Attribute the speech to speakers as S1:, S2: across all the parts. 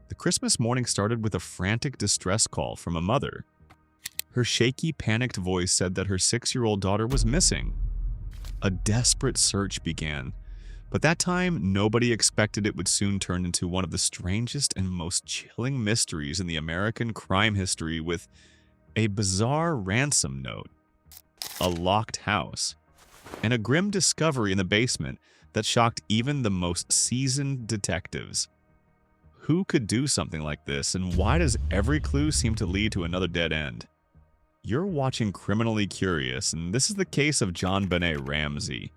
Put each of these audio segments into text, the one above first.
S1: The Christmas morning started with a frantic distress call from a mother. Her shaky, panicked voice said that her 6-year-old daughter was missing. A desperate search began, but that time nobody expected it would soon turn into one of the strangest and most chilling mysteries in the American crime history, with a bizarre ransom note, a locked house, and a grim discovery in the basement that shocked even the most seasoned detectives. Who could do something like this, and why does every clue seem to lead to another dead end? You're watching Criminally Curious, and this is the case of JonBenét Ramsey,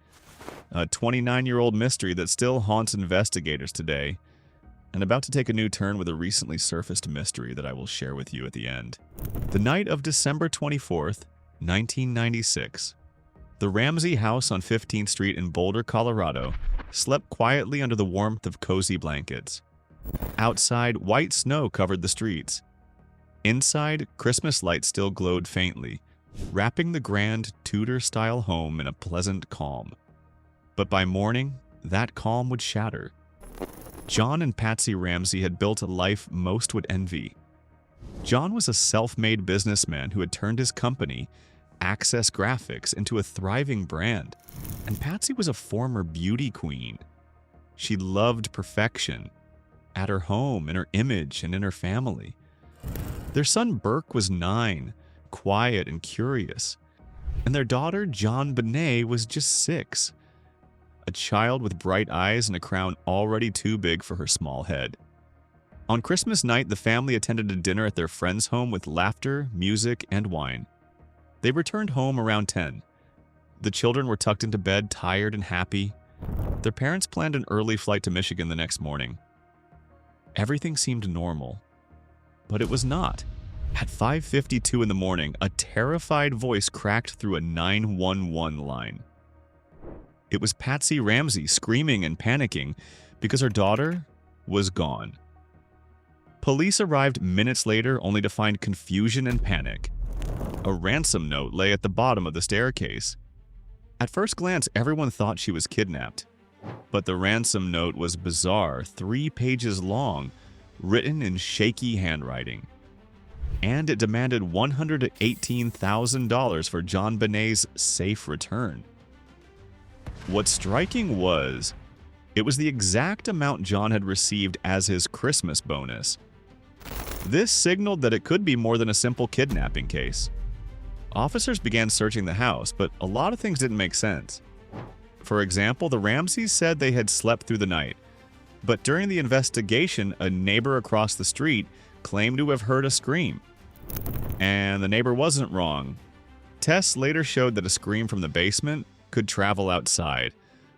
S1: a 29-year-old mystery that still haunts investigators today, and about to take a new turn with a recently surfaced mystery that I will share with you at the end. The night of December 24th, 1996, the Ramsey house on 15th Street in Boulder, Colorado, slept quietly under the warmth of cozy blankets. Outside, white snow covered the streets. Inside, Christmas lights still glowed faintly, wrapping the grand Tudor-style home in a pleasant calm. But by morning, that calm would shatter. John and Patsy Ramsey had built a life most would envy. John was a self-made businessman who had turned his company, Access Graphics, into a thriving brand, and Patsy was a former beauty queen. She loved perfection, at her home, in her image, and in her family. Their son Burke was 9, quiet and curious, and their daughter JonBenét was just 6, a child with bright eyes and a crown already too big for her small head. On Christmas night, the family attended a dinner at their friend's home with laughter, music, and wine. They returned home around 10. The children were tucked into bed, tired and happy. Their parents planned an early flight to Michigan the next morning. Everything seemed normal, but it was not. At 5:52 in the morning, a terrified voice cracked through a 911 line. It was Patsy Ramsey screaming and panicking because her daughter was gone. Police arrived minutes later only to find confusion and panic. A ransom note lay at the bottom of the staircase. At first glance, everyone thought she was kidnapped. But the ransom note was bizarre, 3 pages long, written in shaky handwriting. And it demanded $118,000 for JonBenét's safe return. What's striking was, it was the exact amount John had received as his Christmas bonus. This signaled that it could be more than a simple kidnapping case. Officers began searching the house, but a lot of things didn't make sense. For example, the Ramseys said they had slept through the night, but during the investigation, a neighbor across the street claimed to have heard a scream. And the neighbor wasn't wrong. Tests later showed that a scream from the basement could travel outside,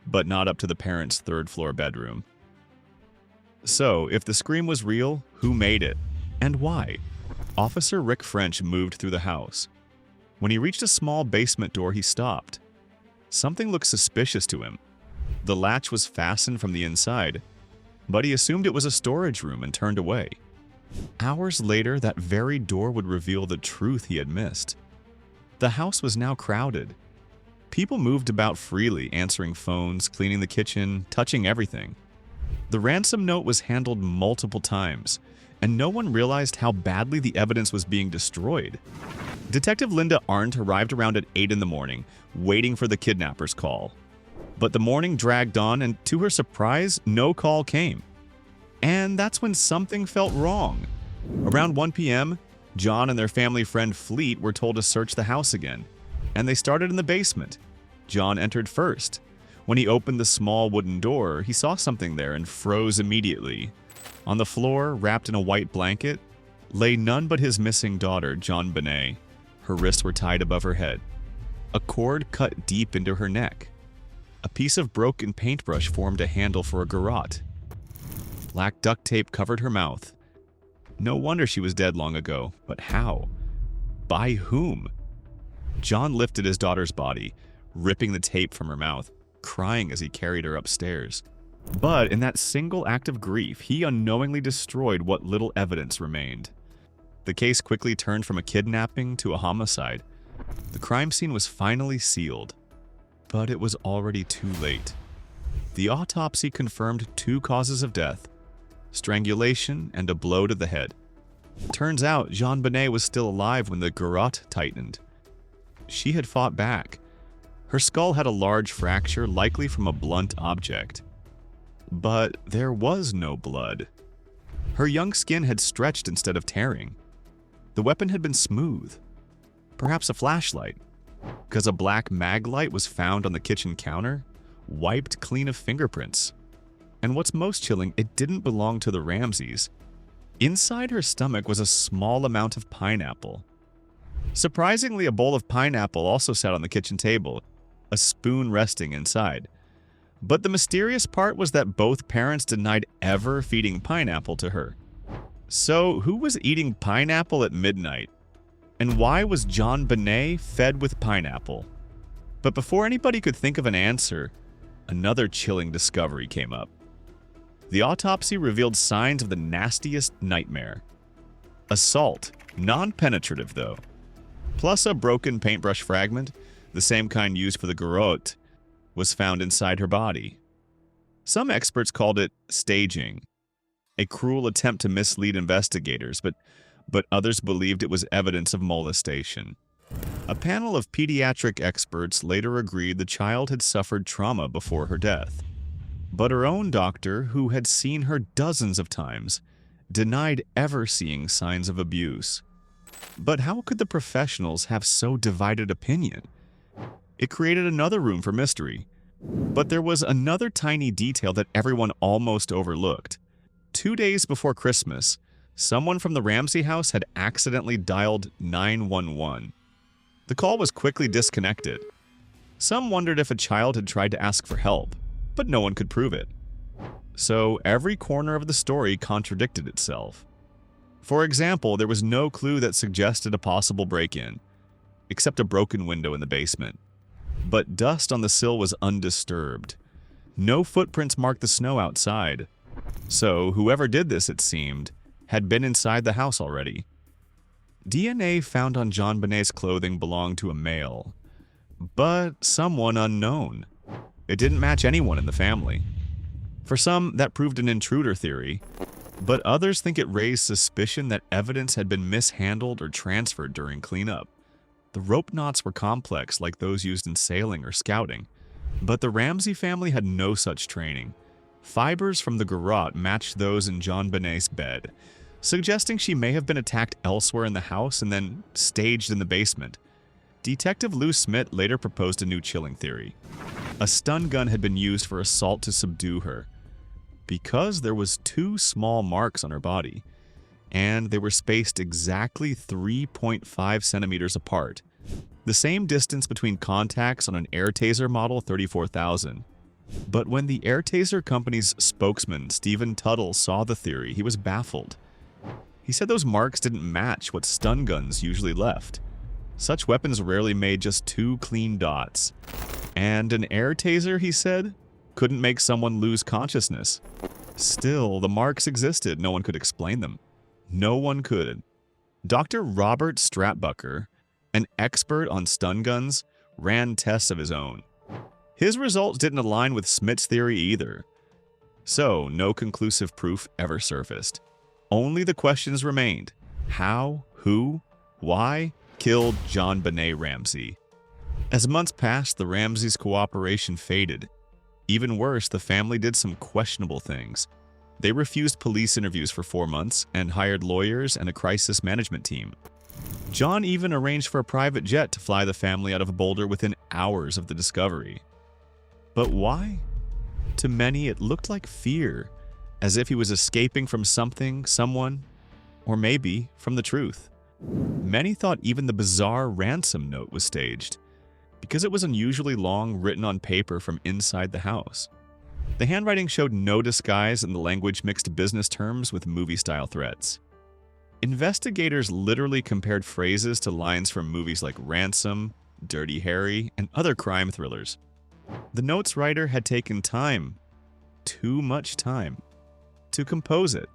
S1: but not up to the parents' 3rd-floor bedroom. So, if the scream was real, who made it? And why? Officer Rick French moved through the house. When he reached a small basement door, he stopped. Something looked suspicious to him. The latch was fastened from the inside, but he assumed it was a storage room and turned away. Hours later, that very door would reveal the truth he had missed. The house was now crowded. People moved about freely, answering phones, cleaning the kitchen, touching everything. The ransom note was handled multiple times, and no one realized how badly the evidence was being destroyed. Detective Linda Arndt arrived around at 8 in the morning, waiting for the kidnapper's call. But the morning dragged on, and to her surprise, no call came. And that's when something felt wrong. Around 1 p.m., John and their family friend Fleet were told to search the house again, and they started in the basement. John entered first. When he opened the small wooden door, he saw something there and froze immediately. On the floor, wrapped in a white blanket, lay none but his missing daughter, JonBenét. Her wrists were tied above her head. A cord cut deep into her neck. A piece of broken paintbrush formed a handle for a garrote. Black duct tape covered her mouth. No wonder she was dead long ago, but how? By whom? John lifted his daughter's body, ripping the tape from her mouth, crying as he carried her upstairs. But in that single act of grief, he unknowingly destroyed what little evidence remained. The case quickly turned from a kidnapping to a homicide. The crime scene was finally sealed, but it was already too late. The autopsy confirmed 2 causes of death: strangulation, and a blow to the head. Turns out JonBenét was still alive when the garrote tightened. She had fought back. Her skull had a large fracture, likely from a blunt object. But there was no blood. Her young skin had stretched instead of tearing. The weapon had been smooth. Perhaps a flashlight, because a black mag light was found on the kitchen counter, wiped clean of fingerprints. And what's most chilling, it didn't belong to the Ramseys. Inside her stomach was a small amount of pineapple. Surprisingly, a bowl of pineapple also sat on the kitchen table, a spoon resting inside. But the mysterious part was that both parents denied ever feeding pineapple to her. So, who was eating pineapple at midnight? And why was JonBenét fed with pineapple? But before anybody could think of an answer, another chilling discovery came up. The autopsy revealed signs of the nastiest nightmare. Assault, non-penetrative though. Plus a broken paintbrush fragment, the same kind used for the garrote, was found inside her body. Some experts called it staging, a cruel attempt to mislead investigators, but others believed it was evidence of molestation. A panel of pediatric experts later agreed the child had suffered trauma before her death. But her own doctor, who had seen her dozens of times, denied ever seeing signs of abuse. But how could the professionals have so divided opinion? It created another room for mystery. But there was another tiny detail that everyone almost overlooked. 2 days before Christmas, someone from the Ramsey house had accidentally dialed 911. The call was quickly disconnected. Some wondered if a child had tried to ask for help, but no one could prove it. So every corner of the story contradicted itself. For example, there was no clue that suggested a possible break-in, except a broken window in the basement. But dust on the sill was undisturbed. No footprints marked the snow outside. So whoever did this, it seemed, had been inside the house already. DNA found on JonBenét's clothing belonged to a male, but someone unknown. It didn't match anyone in the family. For some, that proved an intruder theory, but others think it raised suspicion that evidence had been mishandled or transferred during cleanup. The rope knots were complex, like those used in sailing or scouting, but the Ramsey family had no such training. Fibers from the garrote matched those in JonBenét's bed, suggesting she may have been attacked elsewhere in the house and then staged in the basement. Detective Lou Smith later proposed a new chilling theory. A stun gun had been used for assault to subdue her, because there was 2 small marks on her body, and they were spaced exactly 3.5 centimeters apart, the same distance between contacts on an air taser model 34,000. But when the air taser company's spokesman, Stephen Tuttle, saw the theory, he was baffled. He said those marks didn't match what stun guns usually left. Such weapons rarely made just 2 clean dots. And an air taser, he said, couldn't make someone lose consciousness. Still, the marks existed. No one could explain them. No one could. Dr. Robert Stratbucker, an expert on stun guns, ran tests of his own. His results didn't align with Smith's theory either. So, no conclusive proof ever surfaced. Only the questions remained. How, who, why killed JonBenét Ramsey? As months passed, the Ramseys' cooperation faded. Even worse, the family did some questionable things. They refused police interviews for 4 months and hired lawyers and a crisis management team. John even arranged for a private jet to fly the family out of Boulder within hours of the discovery. But why? To many, it looked like fear, as if he was escaping from something, someone, or maybe from the truth. Many thought even the bizarre ransom note was staged, because it was unusually long, written on paper from inside the house. The handwriting showed no disguise and the language mixed business terms with movie-style threats. Investigators literally compared phrases to lines from movies like Ransom, Dirty Harry, and other crime thrillers. The note's writer had taken time, too much time, to compose it.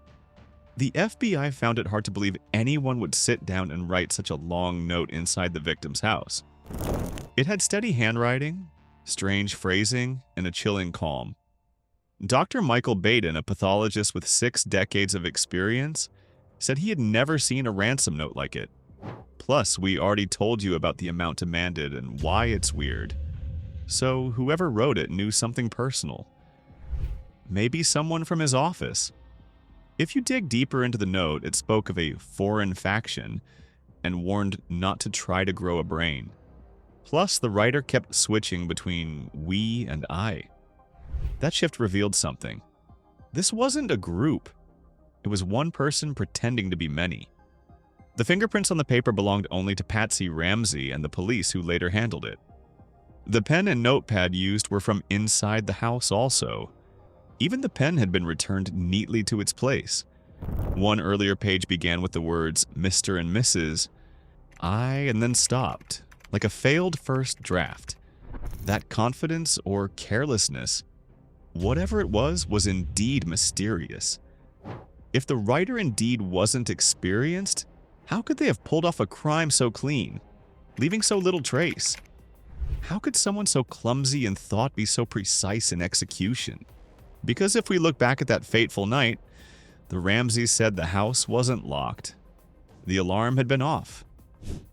S1: The FBI found it hard to believe anyone would sit down and write such a long note inside the victim's house. It had steady handwriting, strange phrasing, and a chilling calm. Dr. Michael Baden, a pathologist with 6 decades of experience, said he had never seen a ransom note like it. Plus, we already told you about the amount demanded and why it's weird. So whoever wrote it knew something personal. Maybe someone from his office. If you dig deeper into the note, it spoke of a foreign faction and warned not to try to grow a brain. Plus, the writer kept switching between we and I. That shift revealed something. This wasn't a group. It was one person pretending to be many. The fingerprints on the paper belonged only to Patsy Ramsey and the police who later handled it. The pen and notepad used were from inside the house also. Even the pen had been returned neatly to its place. One earlier page began with the words Mr. and Mrs. and then stopped, like a failed first draft. That confidence or carelessness, whatever it was indeed mysterious. If the writer indeed wasn't experienced, how could they have pulled off a crime so clean, leaving so little trace? How could someone so clumsy in thought be so precise in execution? Because if we look back at that fateful night, the Ramseys said the house wasn't locked. The alarm had been off.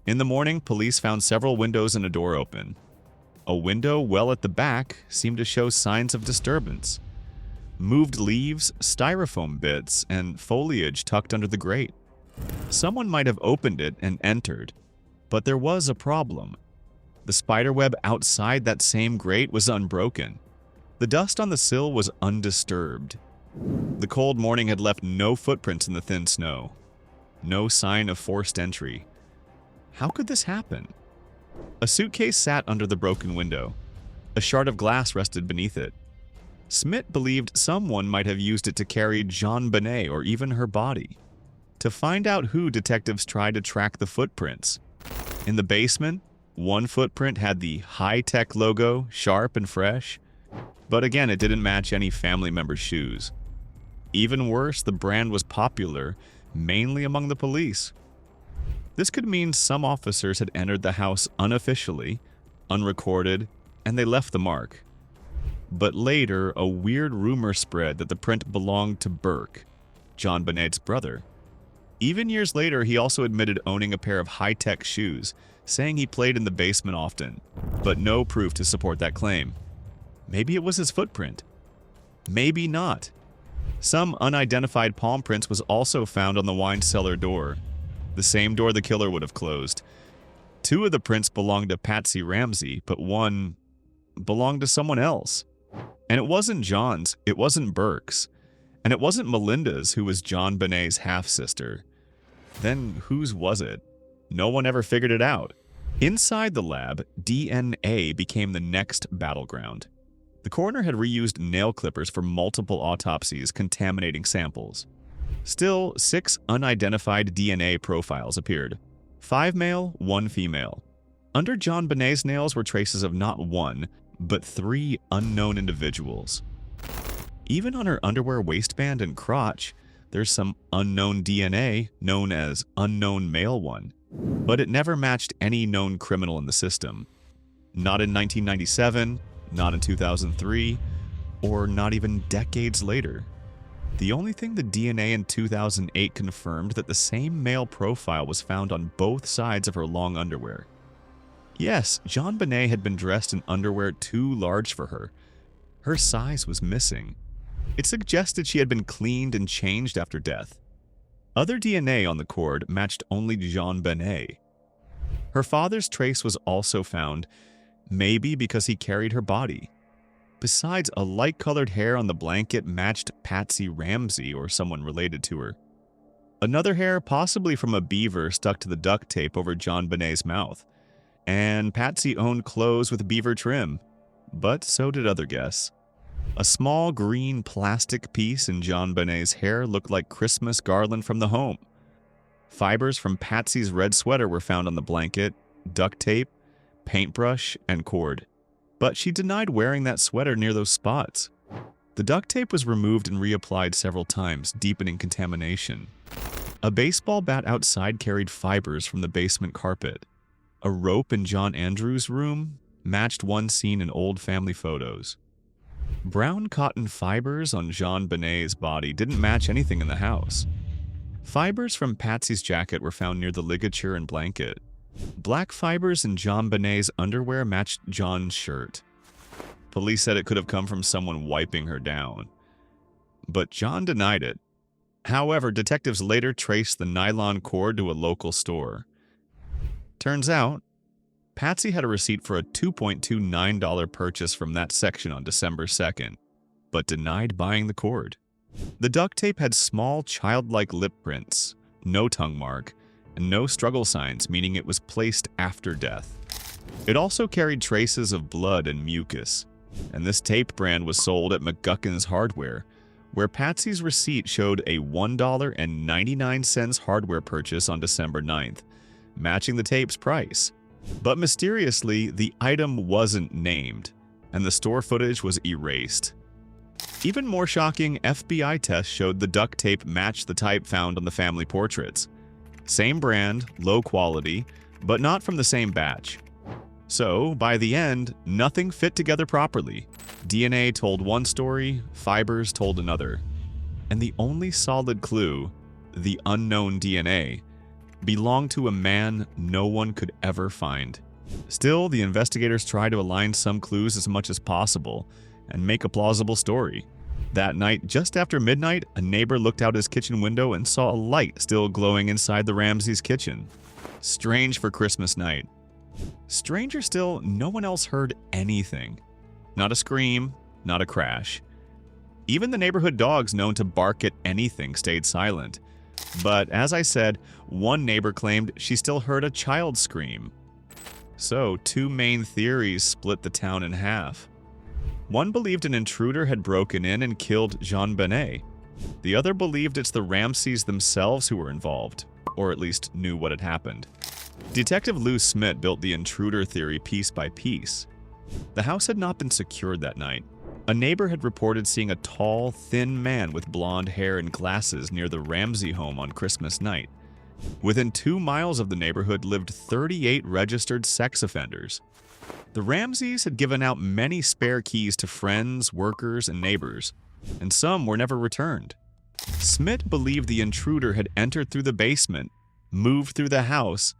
S1: In the morning, police found several windows and a door open. A window well at the back seemed to show signs of disturbance. Moved leaves, styrofoam bits, and foliage tucked under the grate. Someone might have opened it and entered, but there was a problem. The spiderweb outside that same grate was unbroken. The dust on the sill was undisturbed. The cold morning had left no footprints in the thin snow. No sign of forced entry. How could this happen? A suitcase sat under the broken window. A shard of glass rested beneath it. Smith believed someone might have used it to carry JonBenét or even her body. To find out who, detectives tried to track the footprints. In the basement, one footprint had the high-tech logo, sharp and fresh. But again, it didn't match any family member's shoes. Even worse, the brand was popular, mainly among the police. This could mean some officers had entered the house unofficially, unrecorded, and they left the mark. But later, a weird rumor spread that the print belonged to Burke, JonBenét's brother. Even years later, he also admitted owning a pair of high-tech shoes, saying he played in the basement often, but no proof to support that claim. Maybe it was his footprint. Maybe not. Some unidentified palm prints was also found on the wine cellar door, the same door the killer would have closed. 2 of the prints belonged to Patsy Ramsey, but one belonged to someone else. And it wasn't John's, it wasn't Burke's, and it wasn't Melinda's, who was JonBenét's half-sister. Then whose was it? No one ever figured it out. Inside the lab, DNA became the next battleground. The coroner had reused nail clippers for multiple autopsies, contaminating samples. Still, 6 unidentified DNA profiles appeared. 5 male, 1 female. Under JonBenét's nails were traces of not 1, but 3 unknown individuals. Even on her underwear waistband and crotch, there's some unknown DNA known as unknown male 1. But it never matched any known criminal in the system. Not in 1997, not in 2003, or not even decades later. The only thing the DNA in 2008 confirmed that the same male profile was found on both sides of her long underwear. Yes, JonBenét had been dressed in underwear too large for her. Her size was missing. It suggested she had been cleaned and changed after death. Other DNA on the cord matched only JonBenét. Her father's trace was also found, maybe because he carried her body. Besides, a light-colored hair on the blanket matched Patsy Ramsey or someone related to her. Another hair, possibly from a beaver, stuck to the duct tape over JonBenét's mouth. And Patsy owned clothes with beaver trim, but so did other guests. A small green plastic piece in JonBenét's hair looked like Christmas garland from the home. Fibers from Patsy's red sweater were found on the blanket, duct tape, paintbrush, and cord. But she denied wearing that sweater near those spots. The duct tape was removed and reapplied several times, deepening contamination. A baseball bat outside carried fibers from the basement carpet. A rope in John Andrews' room matched one seen in old family photos. Brown cotton fibers on JonBenét's body didn't match anything in the house. Fibers from Patsy's jacket were found near the ligature and blanket. Black fibers in JonBenét's underwear matched John's shirt. Police said it could have come from someone wiping her down, but John denied it. However, detectives later traced the nylon cord to a local store. Turns out, Patsy had a receipt for a $2.29 purchase from that section on December 2nd, but denied buying the cord. The duct tape had small childlike lip prints, no tongue mark, and no struggle signs, meaning it was placed after death. It also carried traces of blood and mucus, and this tape brand was sold at McGuckin's Hardware, where Patsy's receipt showed a $1.99 hardware purchase on December 9th, matching the tape's price. But mysteriously, the item wasn't named, and the store footage was erased. Even more shocking, FBI tests showed the duct tape matched the type found on the family portraits. Same brand, low quality, but not from the same batch. So, by the end, nothing fit together properly. DNA told one story, fibers told another. And the only solid clue, the unknown DNA, belonged to a man no one could ever find. Still, the investigators tried to align some clues as much as possible and make a plausible story. That night, just after midnight, a neighbor looked out his kitchen window and saw a light still glowing inside the Ramseys' kitchen. Strange for Christmas night. Stranger still, no one else heard anything. Not a scream, not a crash. Even the neighborhood dogs known to bark at anything stayed silent. But as I said, one neighbor claimed she still heard a child scream. So, two main theories split the town in half. One believed an intruder had broken in and killed JonBenét. The other believed it's the Ramseys themselves who were involved, or at least knew what had happened. Detective Lou Smith built the intruder theory piece by piece. The house had not been secured that night. A neighbor had reported seeing a tall, thin man with blonde hair and glasses near the Ramsey home on Christmas night. Within 2 miles of the neighborhood lived 38 registered sex offenders. The Ramseys had given out many spare keys to friends, workers, and neighbors, and some were never returned. Smith believed the intruder had entered through the basement, moved through the house,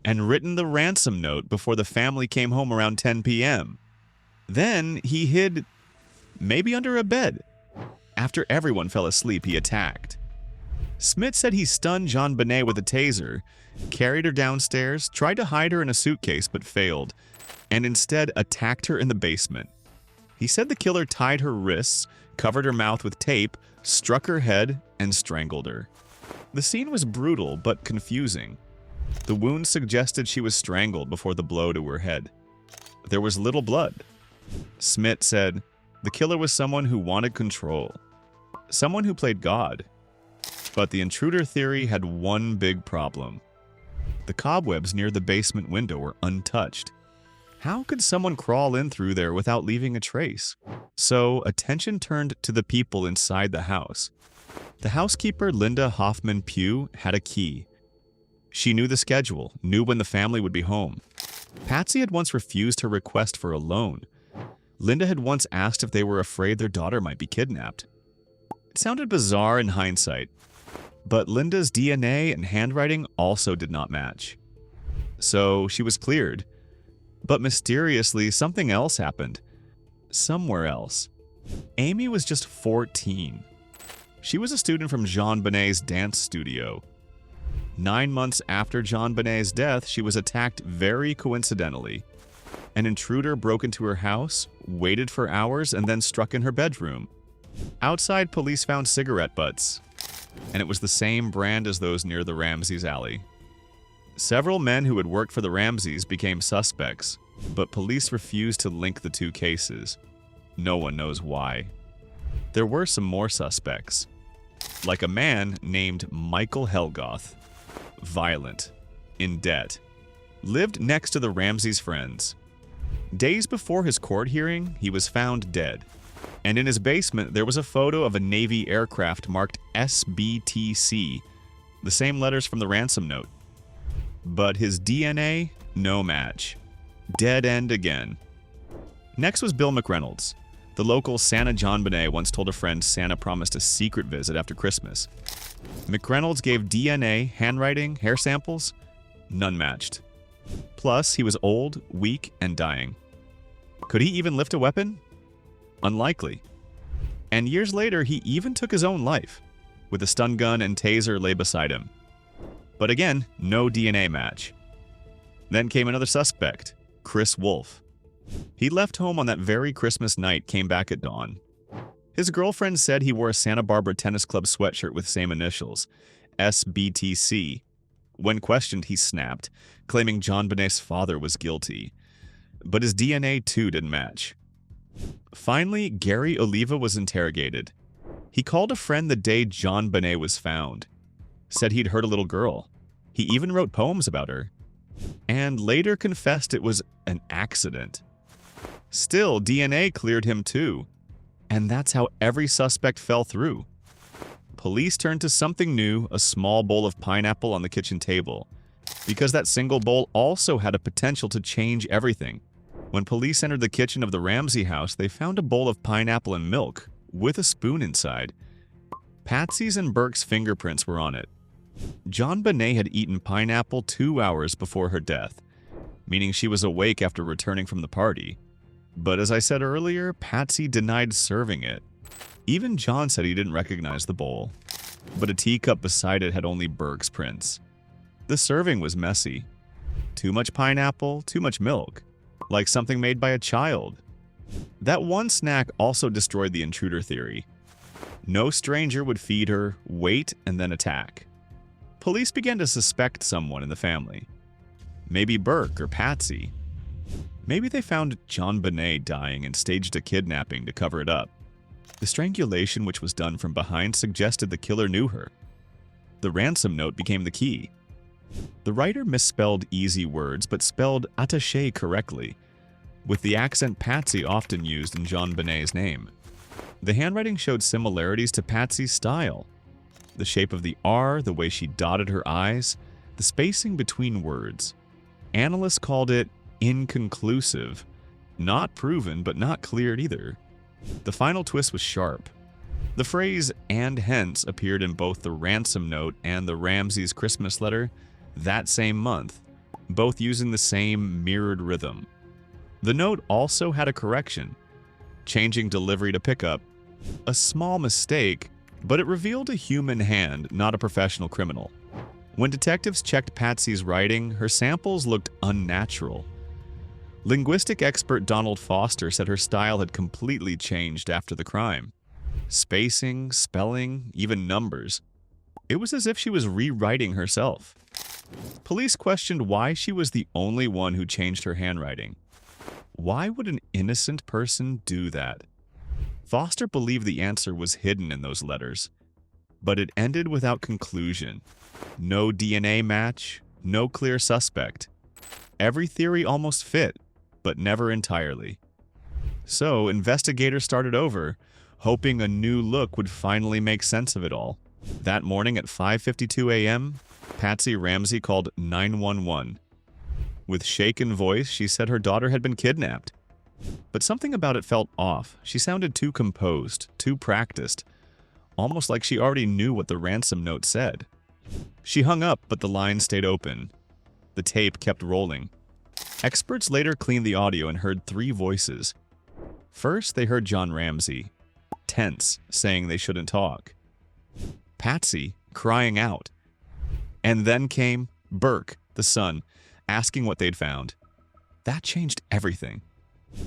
S1: and written the ransom note before the family came home around 10 p.m. Then he hid, maybe under a bed. After everyone fell asleep, he attacked. Smith said he stunned JonBenét with a taser, carried her downstairs, tried to hide her in a suitcase but failed, and instead attacked her in the basement. He said the killer tied her wrists, covered her mouth with tape, struck her head, and strangled her. The scene was brutal but confusing. The wounds suggested she was strangled before the blow to her head. There was little blood. Smith said the killer was someone who wanted control, someone who played God. But the intruder theory had one big problem. The cobwebs near the basement window were untouched. How could someone crawl in through there without leaving a trace? So attention turned to the people inside the house. The housekeeper, Linda Hoffman Pugh, had a key. She knew the schedule, knew when the family would be home. Patsy had once refused her request for a loan. Linda had once asked if they were afraid their daughter might be kidnapped. It sounded bizarre in hindsight, but Linda's DNA and handwriting also did not match. So she was cleared. But mysteriously, something else happened. Somewhere else. Amy was just 14. She was a student from JonBenét's dance studio. 9 months after JonBenét's death, she was attacked very coincidentally. An intruder broke into her house, waited for hours, and then struck in her bedroom. Outside, police found cigarette butts, and it was the same brand as those near the Ramseys' alley. Several men who had worked for the Ramseys became suspects, but police refused to link the two cases. No one knows why. There were some more suspects, like a man named Michael Helgoth. Violent, in debt, lived next to the Ramseys' friends. Days before his court hearing, he was found dead, and in his basement there was a photo of a Navy aircraft marked SBTC, the same letters from the ransom note. But his DNA, no match. Dead end again. Next was Bill McReynolds, The local Santa JonBenét once told a friend Santa promised a secret visit after Christmas. McReynolds gave DNA, handwriting, hair samples. None matched. Plus, he was old, weak, and dying. Could he even lift a weapon? Unlikely. And years later, he even took his own life, with a stun gun and taser lay beside him. But again, no DNA match. Then came another suspect, Chris Wolf. He left home on that very Christmas night, came back at dawn. His girlfriend said he wore a Santa Barbara Tennis Club sweatshirt with same initials, SBTC. When questioned, he snapped, claiming JonBenét's father was guilty. But his DNA too didn't match. Finally, Gary Oliva was interrogated. He called a friend the day JonBenét was found. Said he'd heard a little girl. He even wrote poems about her. And later confessed it was an accident. Still, DNA cleared him too. And that's how every suspect fell through. Police turned to something new, a small bowl of pineapple on the kitchen table, because that single bowl also had a potential to change everything. When police entered the kitchen of the Ramsey house, they found a bowl of pineapple and milk, with a spoon inside. Patsy's and Burke's fingerprints were on it. JonBenét had eaten pineapple 2 hours before her death, meaning she was awake after returning from the party. But as I said earlier, Patsy denied serving it. Even John said he didn't recognize the bowl, but a teacup beside it had only Burke's prints. The serving was messy. Too much pineapple, too much milk, like something made by a child. That one snack also destroyed the intruder theory. No stranger would feed her, wait, and then attack. Police began to suspect someone in the family. Maybe Burke or Patsy. Maybe they found JonBenét dying and staged a kidnapping to cover it up. The strangulation, which was done from behind, suggested the killer knew her. The ransom note became the key. The writer misspelled easy words but spelled attaché correctly, with the accent Patsy often used in JonBenét's name. The handwriting showed similarities to Patsy's style. The shape of the R, the way she dotted her I's, the spacing between words. Analysts called it inconclusive. Not proven, but not cleared either. The final twist was sharp. The phrase "and hence" appeared in both the ransom note and the Ramsey's Christmas letter that same month, both using the same mirrored rhythm. The note also had a correction, changing delivery to pickup. A small mistake, but it revealed a human hand, not a professional criminal. When detectives checked Patsy's writing, her samples looked unnatural. Linguistic expert Donald Foster said her style had completely changed after the crime. Spacing, spelling, even numbers. It was as if she was rewriting herself. Police questioned why she was the only one who changed her handwriting. Why would an innocent person do that? Foster believed the answer was hidden in those letters. But it ended without conclusion. No DNA match, no clear suspect. Every theory almost fit, but never entirely. So, investigators started over, hoping a new look would finally make sense of it all. That morning at 5:52 a.m., Patsy Ramsey called 911. With shaken voice, she said her daughter had been kidnapped. But something about it felt off. She sounded too composed, too practiced, almost like she already knew what the ransom note said. She hung up, but the line stayed open. The tape kept rolling. Experts later cleaned the audio and heard 3 voices. First, they heard John Ramsey, tense, saying they shouldn't talk. Patsy, crying out. And then came Burke, the son, asking what they'd found. That changed everything.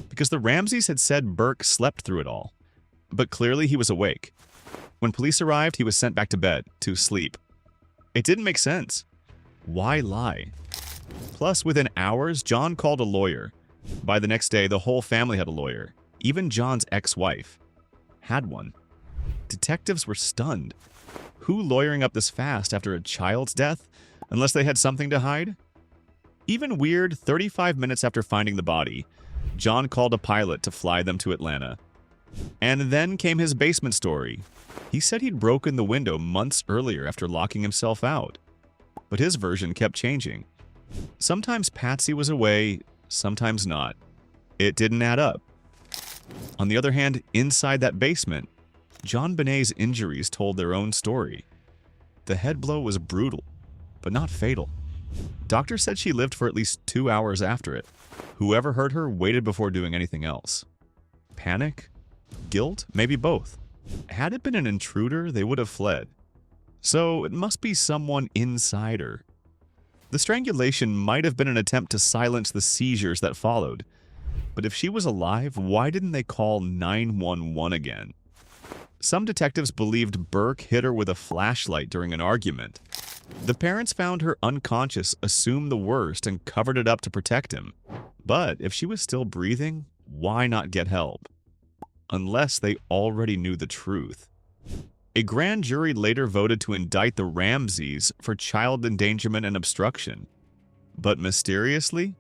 S1: Because the Ramseys had said Burke slept through it all. But clearly he was awake. When police arrived, he was sent back to bed, to sleep. It didn't make sense. Why lie? Plus, within hours, John called a lawyer. By the next day, the whole family had a lawyer. Even John's ex-wife had one. Detectives were stunned. Who lawyering up this fast after a child's death, unless they had something to hide? Even weird, 35 minutes after finding the body, John called a pilot to fly them to Atlanta. And then came his basement story. He said he'd broken the window months earlier after locking himself out. But his version kept changing. Sometimes Patsy was away, sometimes not. It didn't add up. On the other hand, inside that basement, JonBenét's injuries told their own story. The head blow was brutal, but not fatal. Doctors said she lived for at least 2 hours after it. Whoever hurt her waited before doing anything else. Panic? Guilt? Maybe both. Had it been an intruder, they would have fled. So it must be someone inside her. The strangulation might have been an attempt to silence the seizures that followed. But if she was alive, why didn't they call 911 again? Some detectives believed Burke hit her with a flashlight during an argument. The parents found her unconscious, assumed the worst, and covered it up to protect him. But if she was still breathing, why not get help? Unless they already knew the truth. A grand jury later voted to indict the Ramseys for child endangerment and obstruction. But mysteriously,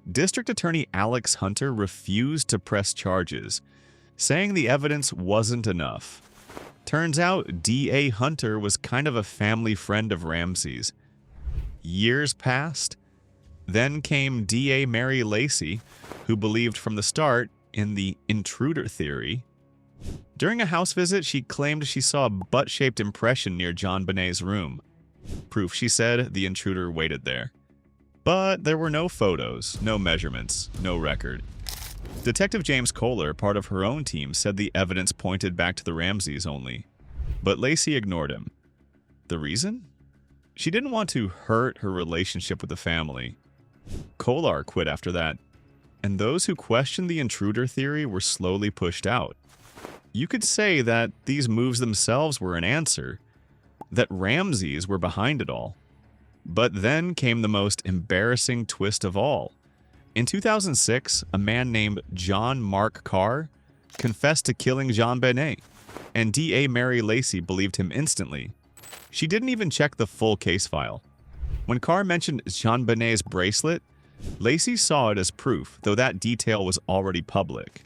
S1: District Attorney Alex Hunter refused to press charges, saying the evidence wasn't enough. Turns out D.A. Hunter was kind of a family friend of Ramsey's. Years passed. Then came D.A. Mary Lacey, who believed from the start in the intruder theory. During a house visit, she claimed she saw a butt-shaped impression near JonBenét's room. Proof, she said, the intruder waited there. But there were no photos, no measurements, no record. Detective James Kohler, part of her own team, said the evidence pointed back to the Ramseys only. But Lacey ignored him. The reason? She didn't want to hurt her relationship with the family. Kohler quit after that, and those who questioned the intruder theory were slowly pushed out. You could say that these moves themselves were an answer, that Ramseys were behind it all. But then came the most embarrassing twist of all. In 2006, a man named John Mark Carr confessed to killing JonBenét, and D.A. Mary Lacey believed him instantly. She didn't even check the full case file. When Carr mentioned JonBenét's bracelet, Lacey saw it as proof, though that detail was already public.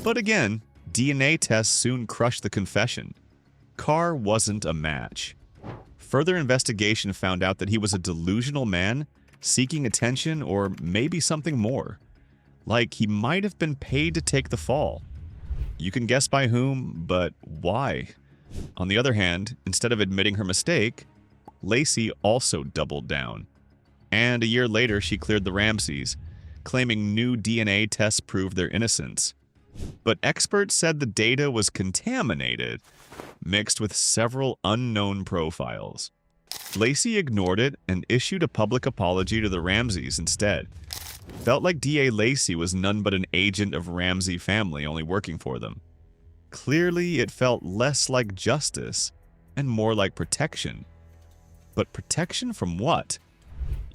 S1: But again, DNA tests soon crushed the confession. Carr wasn't a match. Further investigation found out that he was a delusional man, seeking attention or maybe something more. Like he might have been paid to take the fall. You can guess by whom, but why? On the other hand, instead of admitting her mistake, Lacey also doubled down. And a year later, she cleared the Ramseys, claiming new DNA tests proved their innocence. But experts said the data was contaminated, mixed with several unknown profiles. Lacey ignored it and issued a public apology to the Ramseys instead. Felt like D.A. Lacey was none but an agent of Ramsey family only working for them. Clearly, it felt less like justice and more like protection. But protection from what?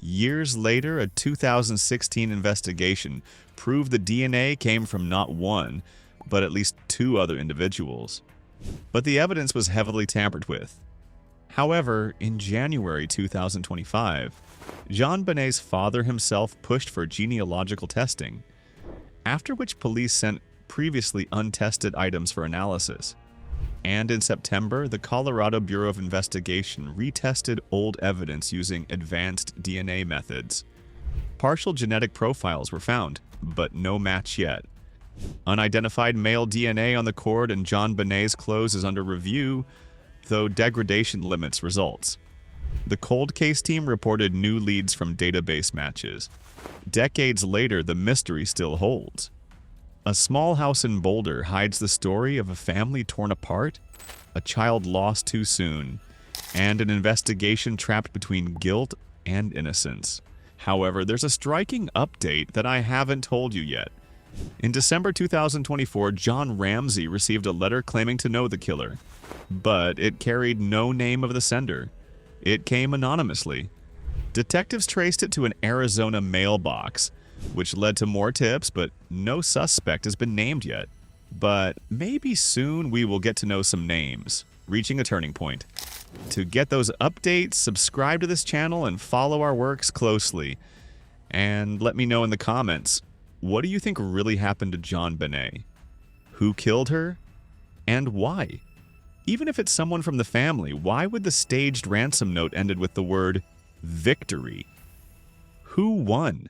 S1: Years later, a 2016 investigation proved the DNA came from not one, but at least 2 other individuals. But the evidence was heavily tampered with. However, in January 2025, JonBenét's father himself pushed for genealogical testing, after which police sent previously untested items for analysis. And in September, the Colorado Bureau of Investigation retested old evidence using advanced DNA methods. Partial genetic profiles were found, but no match yet. Unidentified male DNA on the cord in JonBenét's clothes is under review, though degradation limits results. The cold case team reported new leads from database matches. Decades later, the mystery still holds. A small house in Boulder hides the story of a family torn apart, a child lost too soon, and an investigation trapped between guilt and innocence. However, there's a striking update that I haven't told you yet. In December 2024, John Ramsey received a letter claiming to know the killer, but it carried no name of the sender. It came anonymously. Detectives traced it to an Arizona mailbox, which led to more tips, but no suspect has been named yet. But maybe soon we will get to know some names, reaching a turning point. To get those updates, subscribe to this channel and follow our works closely. And let me know in the comments, what do you think really happened to JonBenét? Who killed her? And why? Even if it's someone from the family, why would the staged ransom note ended with the word victory? Who won?